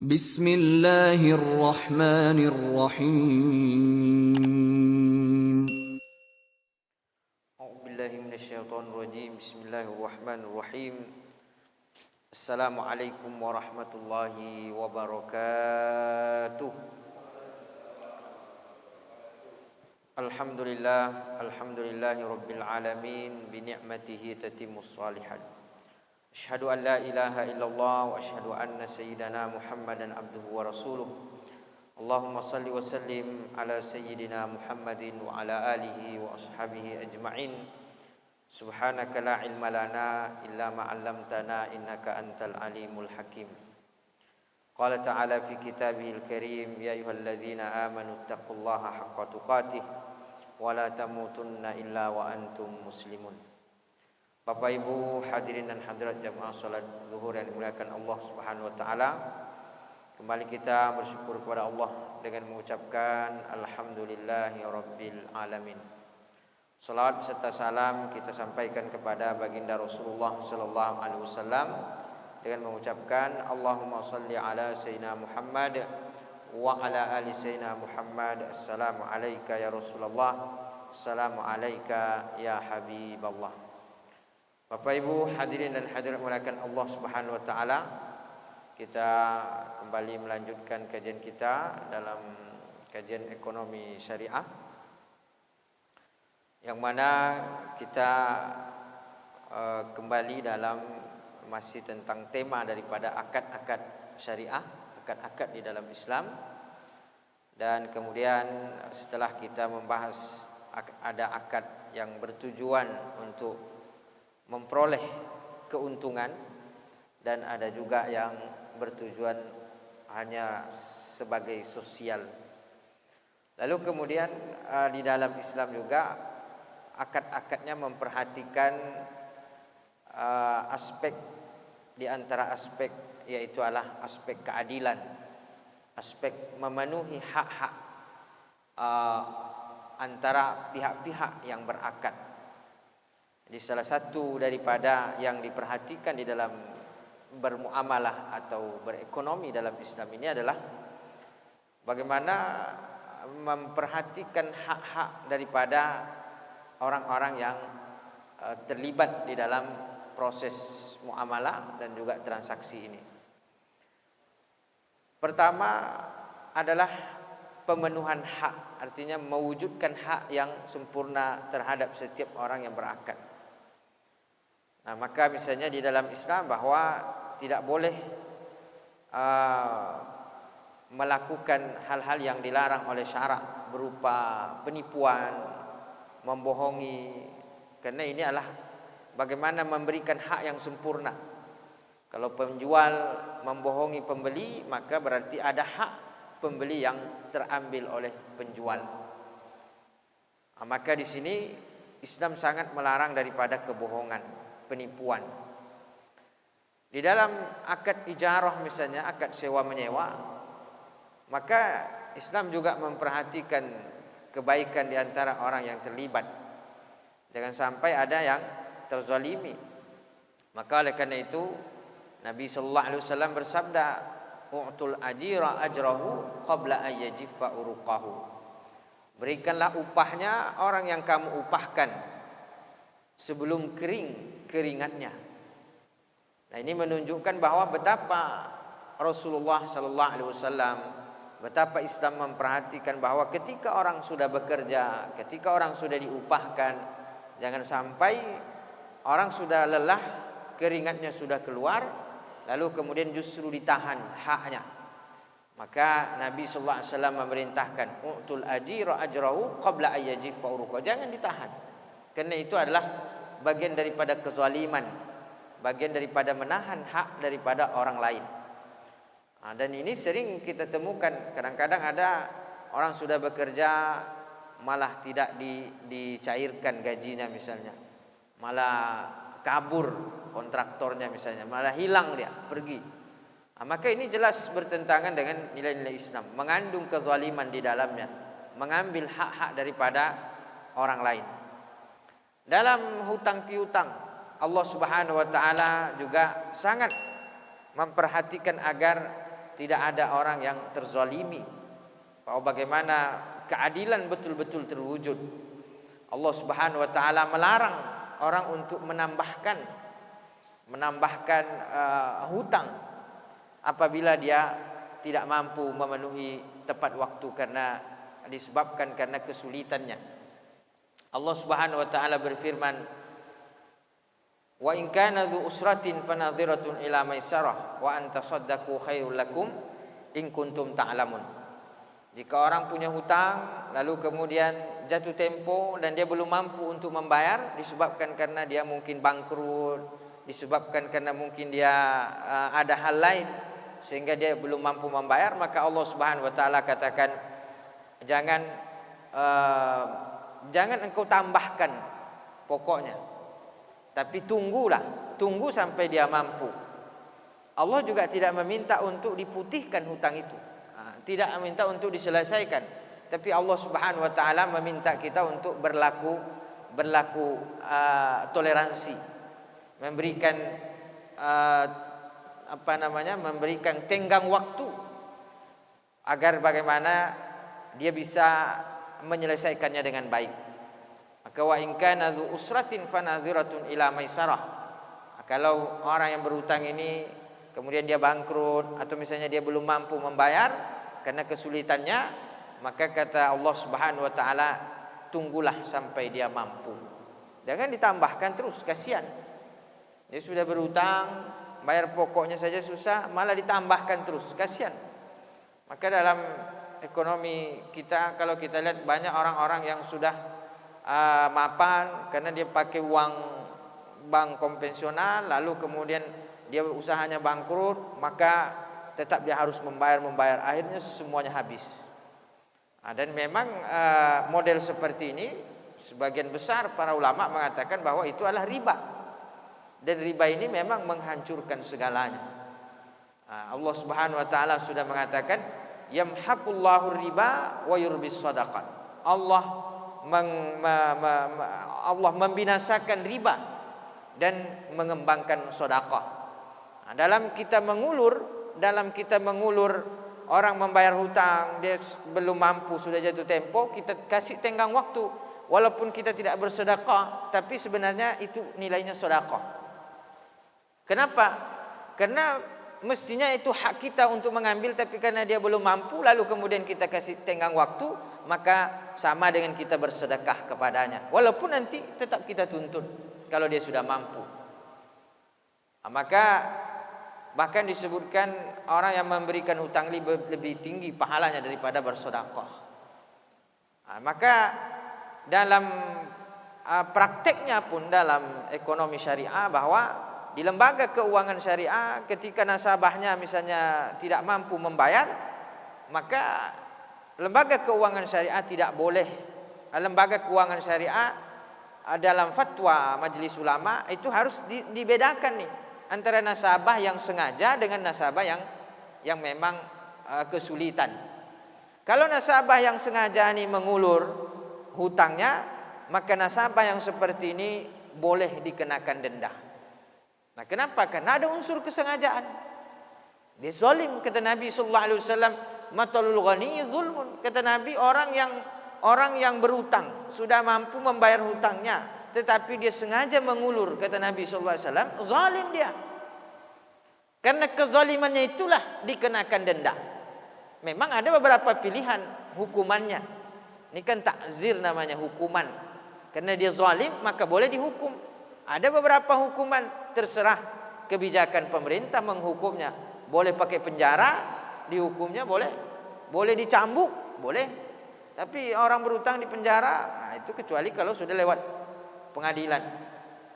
Bismillahirrahmanirrahim. A'udzubillahi minasyaitonirrajim. Bismillahirrahmanirrahim. Assalamualaikum warahmatullahi wabarakatuh. Alhamdulillahi rabbil alamin bi ni'matihi tatimmus shalihat. Asyhadu an la ilaha illallah wa asyhadu anna sayyidana Muhammadan abduhu wa rasuluh. Allahumma salli wa sallim ala sayyidina Muhammadin wa ala alihi wa ashabihi ajma'in. Subhanaka la ilma lana illa ma 'allamtana innaka antal alimul hakim. Qala ta'ala fi kitabihil karim ya ayyuhalladzina amanu taqullaha haqqa tuqatih wa la tamutunna illa wa antum muslimun. Bapak Ibu hadirin dan hadirat jamaah salat zuhur yang dimuliakan Allah Subhanahu wa taala. Kembali kita bersyukur kepada Allah dengan mengucapkan alhamdulillahi rabbil alamin. Salawat beserta salam kita sampaikan kepada baginda Rasulullah sallallahu alaihi wasallam dengan mengucapkan Allahumma shalli ala sayyidina Muhammad wa ala ali sayyidina Muhammad. Assalamu alayka ya Rasulullah, assalamu alayka ya Habiballah. Bapak Ibu hadirin dan hadirat muliakan Allah Subhanahu wa taala. Kita kembali melanjutkan kajian kita dalam kajian ekonomi syariah, yang mana kita kembali dalam masih tentang tema daripada akad-akad syariah, akad-akad di dalam Islam. Dan kemudian setelah kita membahas ada akad yang bertujuan untuk memperoleh keuntungan dan ada juga yang bertujuan hanya sebagai sosial. Lalu kemudian di dalam Islam juga akad-akadnya memperhatikan aspek di antara aspek, yaitu adalah aspek keadilan, aspek memenuhi hak-hak antara pihak-pihak yang berakad. Jadi salah satu daripada yang diperhatikan di dalam bermuamalah atau berekonomi dalam Islam ini adalah bagaimana memperhatikan hak-hak daripada orang-orang yang terlibat di dalam proses muamalah dan juga transaksi ini. Pertama adalah pemenuhan hak, artinya mewujudkan hak yang sempurna terhadap setiap orang yang berakad. Nah, maka misalnya di dalam Islam bahwa tidak boleh melakukan hal-hal yang dilarang oleh syarak berupa penipuan, membohongi, karena ini adalah bagaimana memberikan hak yang sempurna. Kalau penjual membohongi pembeli, maka berarti ada hak pembeli yang terambil oleh penjual. Nah, maka di sini Islam sangat melarang daripada kebohongan, penipuan. Di dalam akad ijarah misalnya, akad sewa menyewa, maka Islam juga memperhatikan kebaikan di antara orang yang terlibat. Jangan sampai ada yang terzalimi. Maka oleh karena itu Nabi sallallahu alaihi wasallam bersabda, "U'tul ajira ajrahu qabla an yajiffa uruqahu." Berikanlah upahnya orang yang kamu upahkan sebelum kering keringatnya. Nah, ini menunjukkan bahwa betapa Rasulullah sallallahu alaihi wasallam, betapa Islam memperhatikan bahwa ketika orang sudah bekerja, ketika orang sudah diupahkan, jangan sampai orang sudah lelah, keringatnya sudah keluar, lalu kemudian justru ditahan haknya. Maka Nabi sallallahu alaihi wasallam memerintahkan, "U'tul ajira ajrahu qabla an yajiffa uruqahu." Jangan ditahan. Karena itu adalah bagian daripada kezaliman, bagian daripada menahan hak daripada orang lain. Dan ini sering kita temukan. Kadang-kadang ada orang sudah bekerja malah tidak dicairkan gajinya misalnya, malah kabur kontraktornya misalnya, malah hilang dia, pergi. Maka ini jelas bertentangan dengan nilai-nilai Islam, mengandung kezaliman di dalamnya, mengambil hak-hak daripada orang lain. Dalam hutang piutang, Allah Subhanahu wa taala juga sangat memperhatikan agar tidak ada orang yang terzalimi. Bahwa bagaimana keadilan betul-betul terwujud. Allah Subhanahu wa taala melarang orang untuk menambahkan hutang apabila dia tidak mampu memenuhi tepat waktu disebabkan karena kesulitannya. Allah Subhanahu wa taala berfirman, "Wa in kana dzu usratin fanadhiratun ila maisarah wa an tasaddaqu khairul lakum in kuntum ta'lamun." Jika orang punya hutang lalu kemudian jatuh tempo dan dia belum mampu untuk membayar disebabkan karena dia mungkin bangkrut, disebabkan karena mungkin dia ada hal lain sehingga dia belum mampu membayar, maka Allah Subhanahu wa taala katakan jangan engkau tambahkan pokoknya, tapi tunggu sampai dia mampu. Allah juga tidak meminta untuk diputihkan hutang itu, tidak meminta untuk diselesaikan, tapi Allah Subhanahu wa taala meminta kita untuk berlaku toleransi, memberikan memberikan tenggang waktu agar bagaimana dia bisa menyelesaikannya dengan baik. Maka wa in kana dzu usratin fanadhiratun ila maisarah. Kalau orang yang berhutang ini kemudian dia bangkrut atau misalnya dia belum mampu membayar karena kesulitannya, maka kata Allah Subhanahu wa taala, tunggulah sampai dia mampu. Jangan ditambahkan terus, kasihan. Dia sudah berhutang, bayar pokoknya saja susah, malah ditambahkan terus, kasihan. Maka dalam ekonomi kita, kalau kita lihat banyak orang-orang yang sudah mapan karena dia pakai uang bank konvensional, lalu kemudian dia usahanya bangkrut, maka tetap dia harus membayar, akhirnya semuanya habis. Dan memang model seperti ini sebagian besar para ulama mengatakan bahwa itu adalah riba. Dan riba ini memang menghancurkan segalanya. Allah Subhanahu wa taala sudah mengatakan, yamhaqullahu riba wa yurbis shadaqat. Allah membinasakan riba dan mengembangkan sedekah. Dalam kita mengulur orang membayar hutang, dia belum mampu, sudah jatuh tempo, kita kasih tenggang waktu. Walaupun kita tidak bersedekah, tapi sebenarnya itu nilainya sedekah. Kenapa? Karena mestinya itu hak kita untuk mengambil, tapi karena dia belum mampu lalu kemudian kita kasih tenggang waktu, maka sama dengan kita bersedekah kepadanya. Walaupun nanti tetap kita tuntut kalau dia sudah mampu. Maka bahkan disebutkan orang yang memberikan hutang lebih tinggi pahalanya daripada bersedekah. Maka dalam prakteknya pun dalam ekonomi syariah, bahwa di lembaga keuangan syariah ketika nasabahnya misalnya tidak mampu membayar, maka lembaga keuangan syariah tidak boleh. Lembaga keuangan syariah dalam fatwa majelis ulama itu harus dibedakan nih antara nasabah yang sengaja dengan nasabah yang memang kesulitan. Kalau nasabah yang sengaja nih mengulur hutangnya, maka nasabah yang seperti ini boleh dikenakan denda. Nah, kenapa? Karena ada unsur kesengajaan. Dia zalim, kata Nabi sallallahu alaihi wasallam, matalul ghani zulmun. Kata Nabi, orang yang berhutang sudah mampu membayar hutangnya, tetapi dia sengaja mengulur, kata Nabi sallallahu alaihi wasallam, zalim dia. Karena kezalimannya itulah dikenakan denda. Memang ada beberapa pilihan hukumannya. Ini kan takzir namanya, hukuman. Karena dia zalim maka boleh dihukum. Ada beberapa hukuman, terserah kebijakan pemerintah menghukumnya. Boleh pakai penjara, dihukumnya boleh dicambuk, boleh. Tapi orang berhutang di penjara, itu kecuali kalau sudah lewat pengadilan.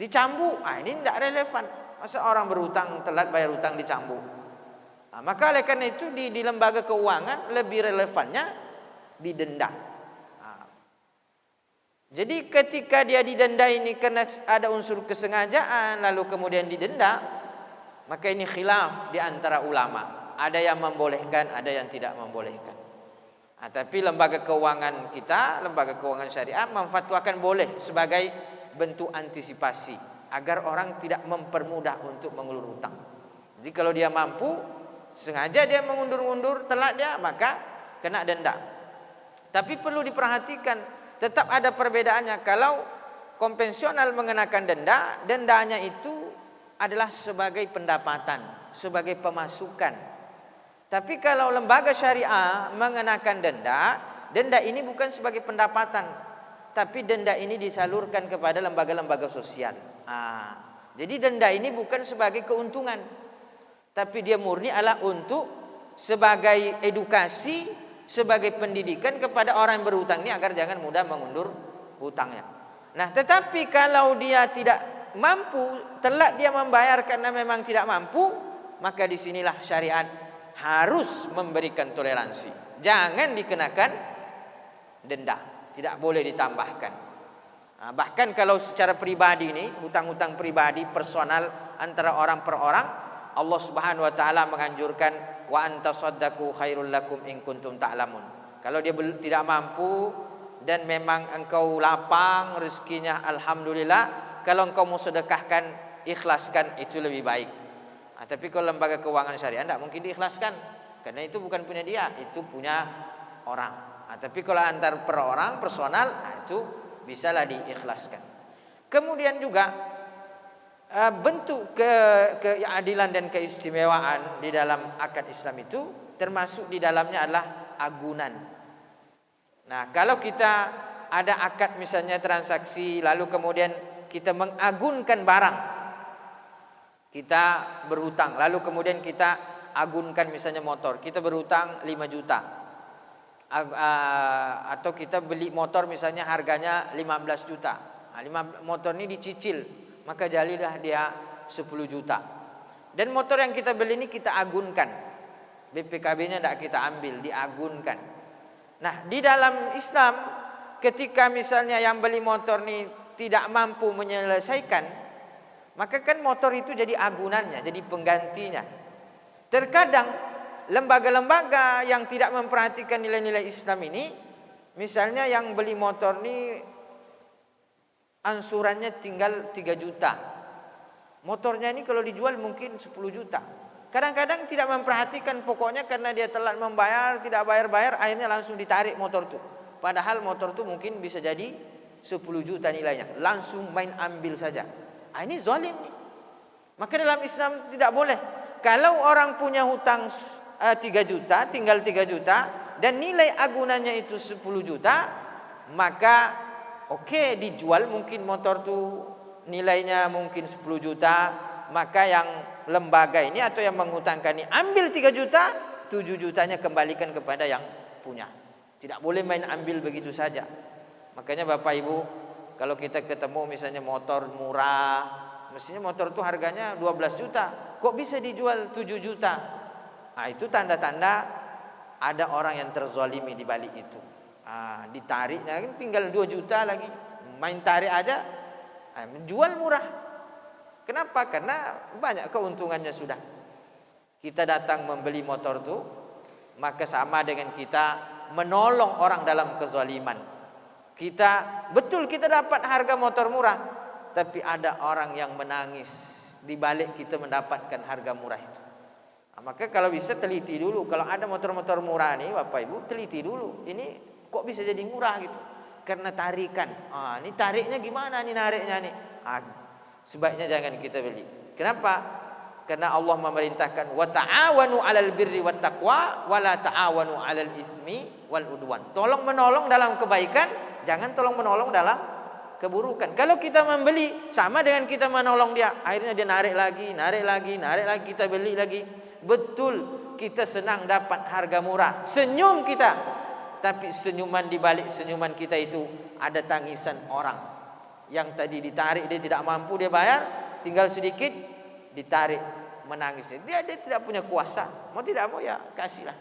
Dicambuk, ini tidak relevan. Masa orang berhutang telat bayar hutang dicambuk? Maka oleh karena itu di lembaga keuangan lebih relevannya didenda. Jadi ketika dia didenda ini karena ada unsur kesengajaan lalu kemudian didenda, maka ini khilaf di antara ulama. Ada yang membolehkan, ada yang tidak membolehkan. Tapi lembaga keuangan kita, lembaga keuangan syariah memfatwakan boleh sebagai bentuk antisipasi agar orang tidak mempermudah untuk mengulur hutang. Jadi kalau dia mampu, sengaja dia mengundur-undur, telat dia, maka kena denda. Tapi perlu diperhatikan, tetap ada perbedaannya. Kalau konvensional mengenakan denda, dendanya itu adalah sebagai pendapatan, sebagai pemasukan. Tapi kalau lembaga syariah mengenakan denda, denda ini bukan sebagai pendapatan, tapi denda ini disalurkan kepada lembaga-lembaga sosial. Jadi denda ini bukan sebagai keuntungan, tapi dia murni adalah untuk sebagai edukasi, sebagai pendidikan kepada orang yang berhutang ini agar jangan mudah mengundur hutangnya. Nah, tetapi kalau dia tidak mampu, telat dia membayar karena memang tidak mampu, maka disinilah syariat harus memberikan toleransi. Jangan dikenakan denda, tidak boleh ditambahkan. Bahkan kalau secara pribadi ini, hutang-hutang pribadi personal antara orang per orang, Allah Subhanahu wa taala menganjurkan wa antasaddaqu khairul lakum in kuntum ta'lamun. Kalau dia tidak mampu dan memang engkau lapang rezekinya, alhamdulillah. Kalau engkau mau sedekahkan, ikhlaskan, itu lebih baik. Tapi kalau lembaga keuangan syariah tidak mungkin diikhlaskan, karena itu bukan punya dia, itu punya orang. Tapi kalau antar per orang personal, itu bisalah diikhlaskan. Kemudian juga bentuk keadilan dan keistimewaan di dalam akad Islam itu termasuk di dalamnya adalah agunan. Nah, kalau kita ada akad misalnya transaksi, lalu kemudian kita mengagunkan barang, kita berhutang, lalu kemudian kita agunkan misalnya motor, kita berhutang 5 juta, atau kita beli motor misalnya harganya 15 juta. Motor ini dicicil, maka jadilah dia 10 juta. Dan motor yang kita beli ini kita agunkan, BPKB-nya tidak kita ambil, diagunkan. Nah, di dalam Islam, ketika misalnya yang beli motor ini tidak mampu menyelesaikan, maka kan motor itu jadi agunannya, jadi penggantinya. Terkadang lembaga-lembaga yang tidak memperhatikan nilai-nilai Islam ini, misalnya yang beli motor ini ansurannya tinggal 3 juta. Motornya ini kalau dijual mungkin 10 juta. Kadang-kadang tidak memperhatikan pokoknya karena dia telat membayar, tidak bayar-bayar, akhirnya langsung ditarik motor itu. Padahal motor itu mungkin bisa jadi 10 juta nilainya. Langsung main ambil saja. Ini zalim nih. Maka dalam Islam tidak boleh. Kalau orang punya hutang 3 juta, tinggal 3 juta, dan nilai agunannya itu 10 juta, maka oke, dijual mungkin motor itu nilainya mungkin 10 juta, maka yang lembaga ini atau yang menghutangkan ini ambil 3 juta, 7 jutanya kembalikan kepada yang punya. Tidak boleh main ambil begitu saja. Makanya Bapak Ibu, kalau kita ketemu misalnya motor murah, mestinya motor itu harganya 12 juta, kok bisa dijual 7 juta? Itu tanda-tanda ada orang yang terzalimi di balik itu. Ditariknya tinggal 2 juta lagi, main tarik aja, menjual murah. Kenapa? Karena banyak keuntungannya sudah. Kita datang membeli motor itu, maka sama dengan kita menolong orang dalam kezaliman. Betul kita dapat harga motor murah, tapi ada orang yang menangis di balik kita mendapatkan harga murah itu. Maka kalau bisa teliti dulu. Kalau ada motor-motor murah nih Bapak Ibu, teliti dulu. Ini kok bisa jadi murah gitu? Karena tarikan. Ini tariknya gimana nih, nariknya nih? Sebaiknya jangan kita beli. Kenapa? Karena Allah memerintahkan wa ta'awanu 'alal birri wat taqwa wa la ta'awanu 'alal itsmi wal udwan. Tolong menolong dalam kebaikan, jangan tolong menolong dalam keburukan. Kalau kita membeli sama dengan kita menolong dia, akhirnya dia narik lagi, kita beli lagi. Betul kita senang dapat harga murah, senyum kita. Tapi senyuman di balik senyuman kita itu ada tangisan orang yang tadi ditarik, dia tidak mampu dia bayar, tinggal sedikit ditarik, menangis. Dia tidak punya kuasa, mau tidak mau ya kasihlah.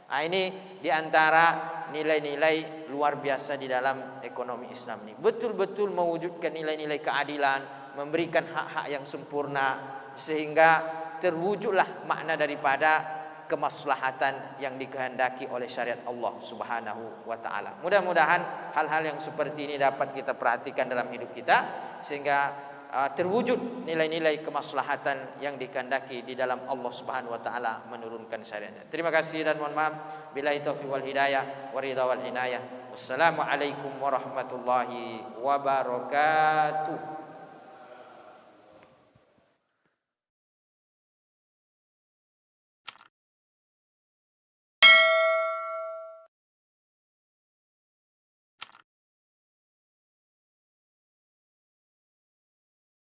Ini diantara nilai-nilai luar biasa di dalam ekonomi Islam ini. Betul-betul mewujudkan nilai-nilai keadilan, memberikan hak-hak yang sempurna, sehingga terwujudlah makna daripada kemaslahatan yang dikehendaki oleh syariat Allah Subhanahu wa taala. Mudah-mudahan hal-hal yang seperti ini dapat kita perhatikan dalam hidup kita, sehingga terwujud nilai-nilai kemaslahatan yang dikehendaki di dalam Allah Subhanahu wa taala menurunkan syariatnya. Terima kasih dan mohon maaf. Billahi taufiq wal hidayah wa ridha wal inayah. Wassalamualaikum warahmatullahi wabarakatuh.